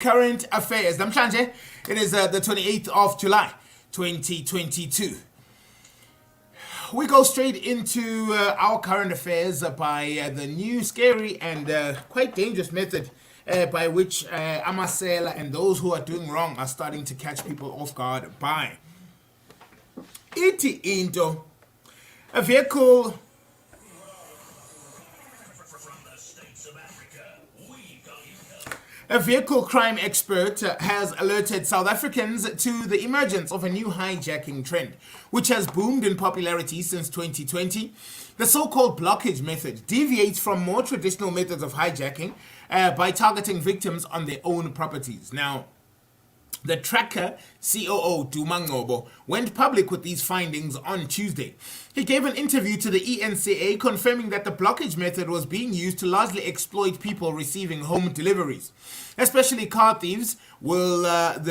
Current affairs. Namhlanje, it is the 28th of July, 2022. We go straight into our current affairs by the new, scary, and quite dangerous method by which Amasela and those who are doing wrong are starting to catch people off guard by. Iti into a vehicle. A vehicle crime expert has alerted South Africans to the emergence of a new hijacking trend, which has boomed in popularity since 2020. The so-called blockage method deviates from more traditional methods of hijacking by targeting victims on their own properties. Now, the tracker COO Dumangobo went public with these findings on Tuesday. He gave an interview to the ENCA confirming that the blockage method was being used to largely exploit people receiving home deliveries. Especially car thieves will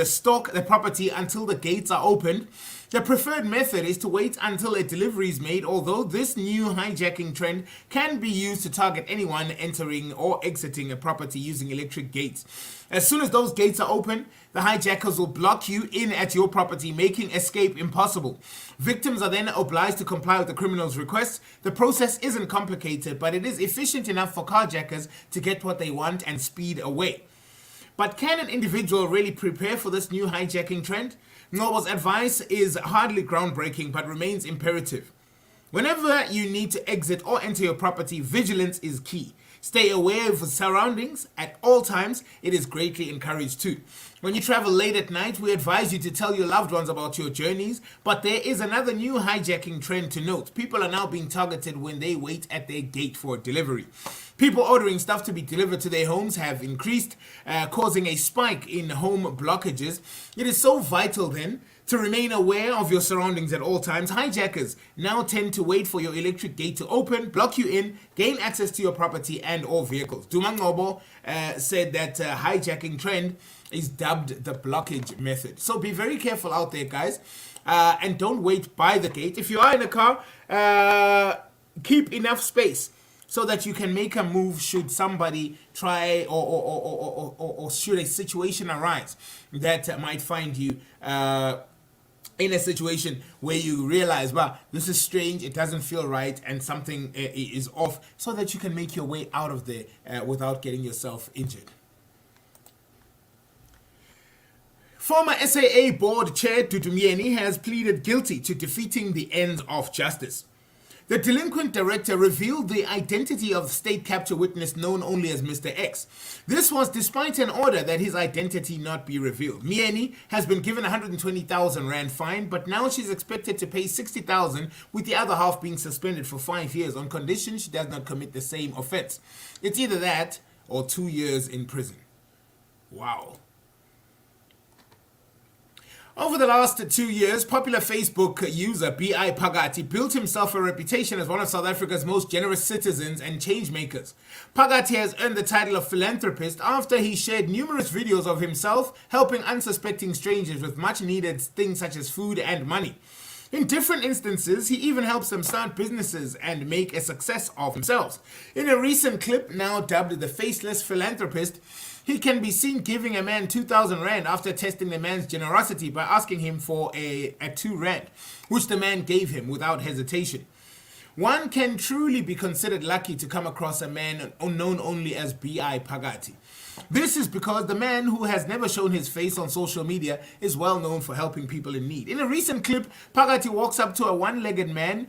stalk the property until the gates are opened. The preferred method is to wait until a delivery is made, although this new hijacking trend can be used to target anyone entering or exiting a property using electric gates. As soon as those gates are open, the hijackers will block you in at your property, making escape impossible. Victims are then obliged to comply with the criminal's requests. The process isn't complicated, but it is efficient enough for carjackers to get what they want and speed away. But can an individual really prepare for this new hijacking trend? Ngobo's advice is hardly groundbreaking but remains imperative. Whenever you need to exit or enter your property, vigilance is key. Stay aware of surroundings at all times. It is greatly encouraged too. When you travel late at night, we advise you to tell your loved ones about your journeys. But there is another new hijacking trend to note. People are now being targeted when they wait at their gate for a delivery. People ordering stuff to be delivered to their homes have increased, causing a spike in home blockages. It is so vital then to remain aware of your surroundings at all times. Hijackers now tend to wait for your electric gate to open, block you in, gain access to your property and or vehicles. Dumangobo said that hijacking trend is dubbed the blockage method. So be very careful out there, guys, and don't wait by the gate. If you are in a car, keep enough space so that you can make a move should somebody try or should a situation arise that might find you in a situation where you realize, wow, this is strange, it doesn't feel right, and something is off, so that you can make your way out of there without getting yourself injured. Former SAA board chair Dudu Myeni has pleaded guilty to defeating the ends of justice. The delinquent director revealed the identity of the state capture witness known only as Mr. X. This was despite an order that his identity not be revealed. Myeni has been given 120,000 rand fine, but now she's expected to pay 60,000, with the other half being suspended for 5 years on condition she does not commit the same offense. It's either that or 2 years in prison. Wow. Over the last 2 years, popular Facebook user B.I. Phakathi built himself a reputation as one of South Africa's most generous citizens and changemakers. Phakathi has earned the title of philanthropist after he shared numerous videos of himself helping unsuspecting strangers with much needed things such as food and money. In different instances, he even helps them start businesses and make a success of themselves. In a recent clip, now dubbed the Faceless philanthropist, he can be seen giving a man 2,000 rand after testing the man's generosity by asking him for a 2 rand, which the man gave him without hesitation. One can truly be considered lucky to come across a man known only as B.I. Phakathi. This is because the man, who has never shown his face on social media, is well known for helping people in need. In a recent clip, Phakathi walks up to a one-legged man,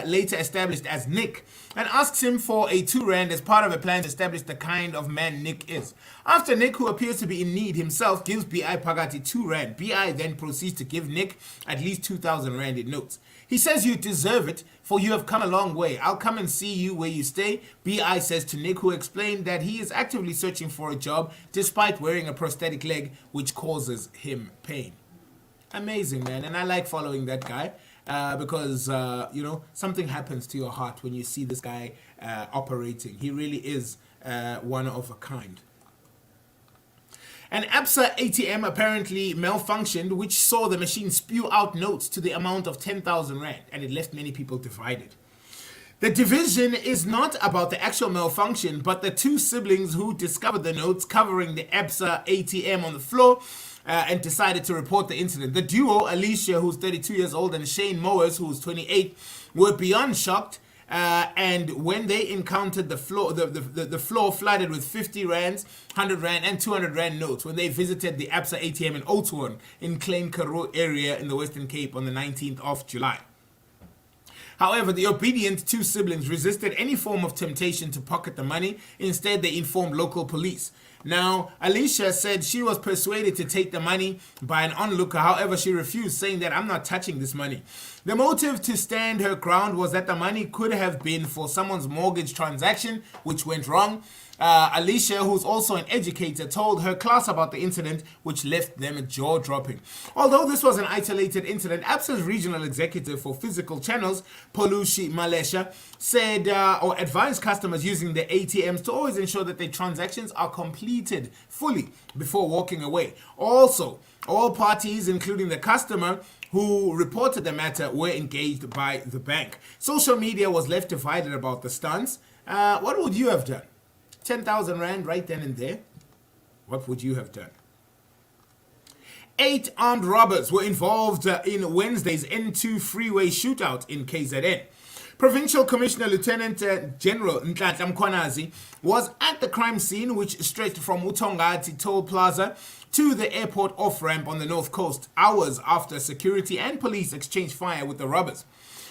later established as Nick, and asks him for a 2 rand as part of a plan to establish the kind of man Nick is. After Nick, who appears to be in need himself, gives B.I. Phakathi 2 rand, B.I. then proceeds to give Nick at least 2,000 rand in notes. He says, "You deserve it, for you have come a long way. I'll come and see you where you stay," B.I. says to Nick, who explained that he is actively searching for a job despite wearing a prosthetic leg which causes him pain. Amazing, man. And I like following that guy because, something happens to your heart when you see this guy operating. He really is one of a kind. An Absa ATM apparently malfunctioned, which saw the machine spew out notes to the amount of 10,000 rand, and it left many people divided. The division is not about the actual malfunction, but the two siblings who discovered the notes covering the Absa ATM on the floor and decided to report the incident. The duo, Alicia, who's 32 years old, and Shane Mowers, who's 28, were beyond shocked. And when they encountered the floor, the floor flooded with 50 rands, 100 rand, and 200 rand notes when they visited the Absa ATM in Oudtshoorn in Klein Karoo area in the Western Cape on the 19th of July. However, the obedient two siblings resisted any form of temptation to pocket the money. Instead, they informed local police. Now, Alicia said she was persuaded to take the money by an onlooker. However, she refused, saying that I'm not touching this money. The motive to stand her ground was that the money could have been for someone's mortgage transaction, which went wrong. Alicia, who's also an educator, told her class about the incident, which left them jaw-dropping. Although this was an isolated incident, Absa's regional executive for physical channels, Polushi Malesha, said or advised customers using the ATMs to always ensure that their transactions are completed fully before walking away. Also, all parties, including the customer who reported the matter, were engaged by the bank. Social media was left divided about the stunts. What would you have done? 10,000 rand right then and there. What would you have done? 8 armed robbers were involved in Wednesday's N2 Freeway shootout in KZN. Provincial Commissioner Lieutenant General Nhlanhla Mkhwanazi was at the crime scene, which stretched from Utongati Toll Plaza to the airport off-ramp on the north coast, hours after security and police exchanged fire with the robbers.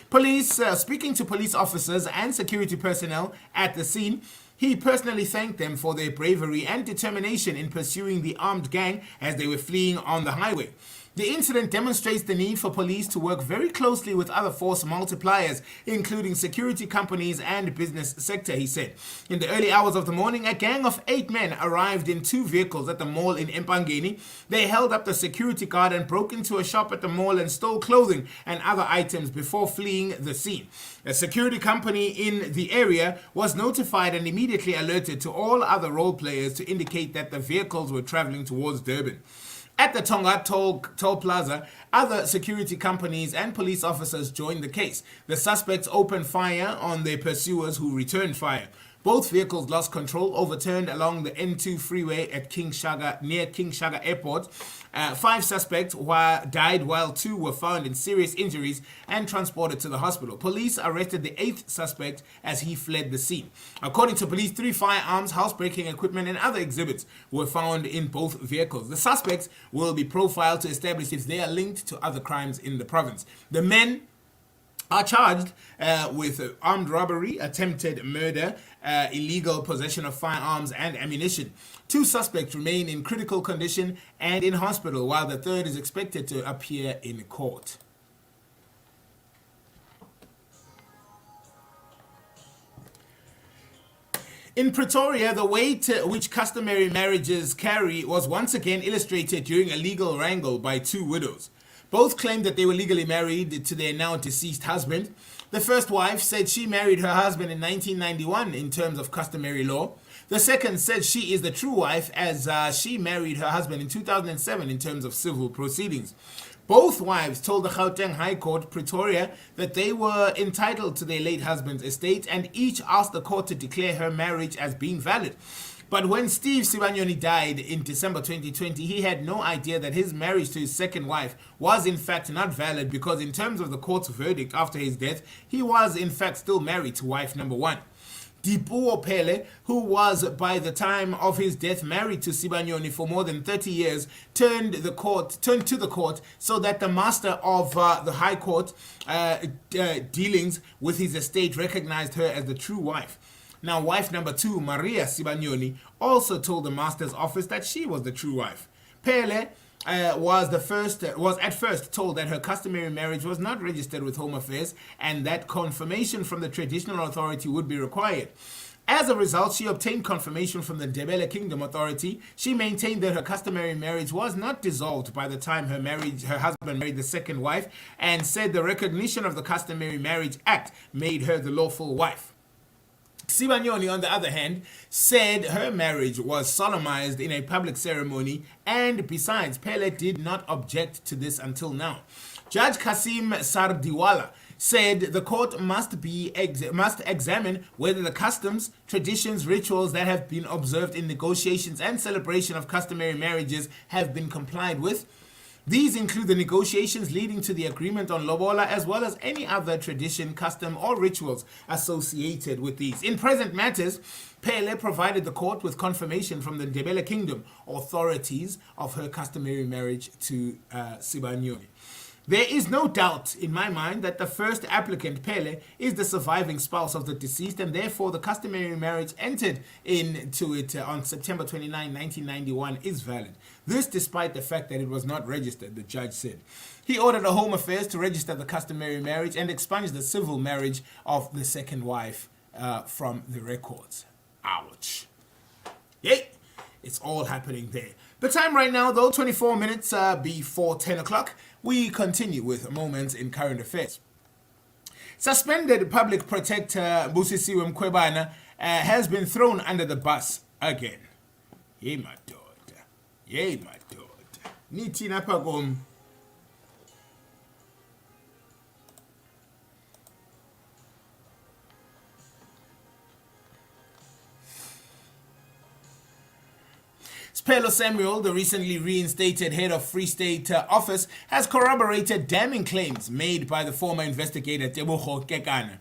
Police, speaking to police officers and security personnel at the scene, he personally thanked them for their bravery and determination in pursuing the armed gang as they were fleeing on the highway. The incident demonstrates the need for police to work very closely with other force multipliers, including security companies and business sector, he said. In the early hours of the morning, a gang of 8 men arrived in 2 vehicles at the mall in Empangeni. They held up the security guard and broke into a shop at the mall and stole clothing and other items before fleeing the scene. A security company in the area was notified and immediately alerted to all other role players to indicate that the vehicles were traveling towards Durban. At the Tonga Toll Plaza, other security companies and police officers joined the case. The suspects opened fire on their pursuers, who returned fire. Both vehicles lost control, overturned along the N2 freeway at near King Shaka Airport. 5 suspects died while 2 were found in serious injuries and transported to the hospital. Police arrested the 8th suspect as he fled the scene. According to police, 3 firearms, housebreaking equipment, and other exhibits were found in both vehicles. The suspects will be profiled to establish if they are linked to other crimes in the province. The men are charged with armed robbery, attempted murder, illegal possession of firearms and ammunition. 2 suspects remain in critical condition and in hospital, while the 3rd is expected to appear in court. In Pretoria, the weight which customary marriages carry was once again illustrated during a legal wrangle by 2 widows. Both claimed that they were legally married to their now deceased husband. The first wife said she married her husband in 1991 in terms of customary law. The second said she is the true wife as she married her husband in 2007 in terms of civil proceedings. Both wives told the Gauteng High Court, Pretoria, that they were entitled to their late husband's estate, and each asked the court to declare her marriage as being valid. But when Steve Sibanyoni died in December 2020, he had no idea that his marriage to his second wife was in fact not valid, because in terms of the court's verdict after his death, he was in fact still married to wife number 1. Dipuo Pele, who was by the time of his death married to Sibanyoni for more than 30 years, turned to the court so that the master of the High Court dealings with his estate recognized her as the true wife. Now, wife number 2, Maria Sibanyoni, also told the master's office that she was the true wife. Pele was at first told that her customary marriage was not registered with Home Affairs and that confirmation from the traditional authority would be required. As a result, she obtained confirmation from the Ndebele Kingdom Authority. She maintained that her customary marriage was not dissolved by the time her husband married the second wife, and said the recognition of the Customary Marriage Act made her the lawful wife. Sibanyoni, on the other hand, said her marriage was solemnized in a public ceremony, and besides, Pele did not object to this until now. Judge Kasim Sardiwala said the court must examine whether the customs, traditions, rituals that have been observed in negotiations and celebration of customary marriages have been complied with. These include the negotiations leading to the agreement on lobola, as well as any other tradition, custom, or rituals associated with these. In present matters, Pele provided the court with confirmation from the Ndebele Kingdom authorities of her customary marriage to Sibanyoni. There is no doubt in my mind that the first applicant, Pele, is the surviving spouse of the deceased, and therefore the customary marriage entered into it on September 29, 1991 is valid. This despite the fact that it was not registered, the judge said. He ordered the Home Affairs to register the customary marriage and expunge the civil marriage of the second wife from the records. Ouch. Yay! It's all happening there. The time right now, though, 24 minutes before 10 o'clock. We continue with moments in current affairs. Suspended public protector Busisiwe Mkhwebane has been thrown under the bus again. Yay, my daughter. Yay, my daughter. Nithi napha kom. Sphelo Samuel, the recently reinstated head of Free State Office, has corroborated damning claims made by the former investigator Tebogo Kekana.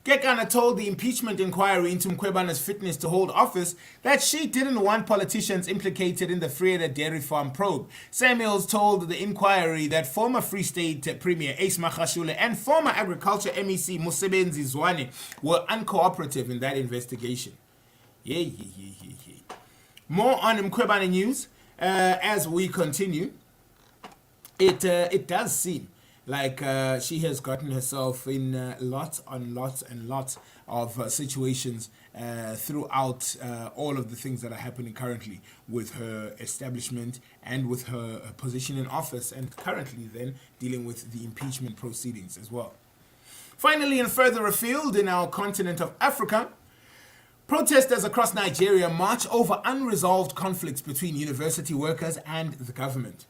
Kekana told the impeachment inquiry into Mkhwebane's fitness to hold office that she didn't want politicians implicated in the Freeway dairy farm probe. Samuels told the inquiry that former Free State Premier Ace Magashule and former Agriculture MEC Mosebenzi Zwane were uncooperative in that investigation. Yeah. More on Mkhwebane news as we continue. It does seem like she has gotten herself in lots of situations throughout all of the things that are happening currently with her establishment and with her position in office, and currently then dealing with the impeachment proceedings as well. Finally, and further afield in our continent of Africa, protesters across Nigeria march over unresolved conflicts between university workers and the government.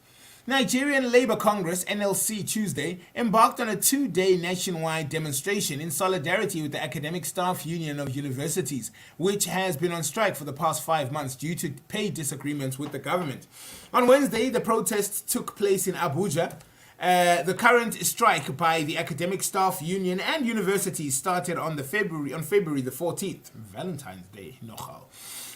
Nigerian Labour Congress, NLC, Tuesday embarked on a 2-day nationwide demonstration in solidarity with the Academic Staff Union of Universities, which has been on strike for the past 5 months due to pay disagreements with the government. On Wednesday, the protests took place in Abuja. The current strike by the Academic Staff Union and universities started on February the 14th, Valentine's Day, nogal.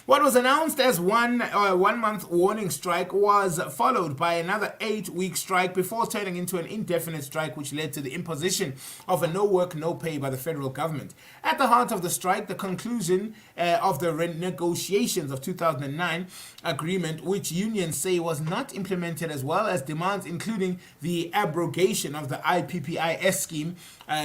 What was announced as one-month warning strike was followed by another 8-week strike before turning into an indefinite strike, which led to the imposition of a no-work, no-pay by the federal government. At the heart of the strike, the conclusion of the renegotiations of 2009 agreement, which unions say was not implemented, as well as demands including the abrogation of the IPPIS scheme,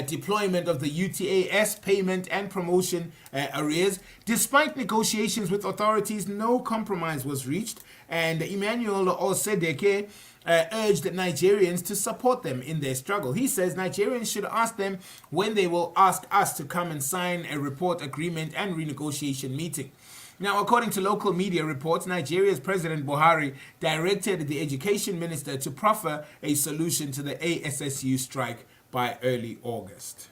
deployment of the UTAS payment and promotion arrears. Despite negotiations with authorities, no compromise was reached, and Emmanuel Osedeke urged Nigerians to support them in their struggle. He says Nigerians should ask them when they will ask us to come and sign a report agreement and renegotiation meeting. Now, according to local media reports, Nigeria's President Buhari directed the education minister to proffer a solution to the ASSU strike by early August.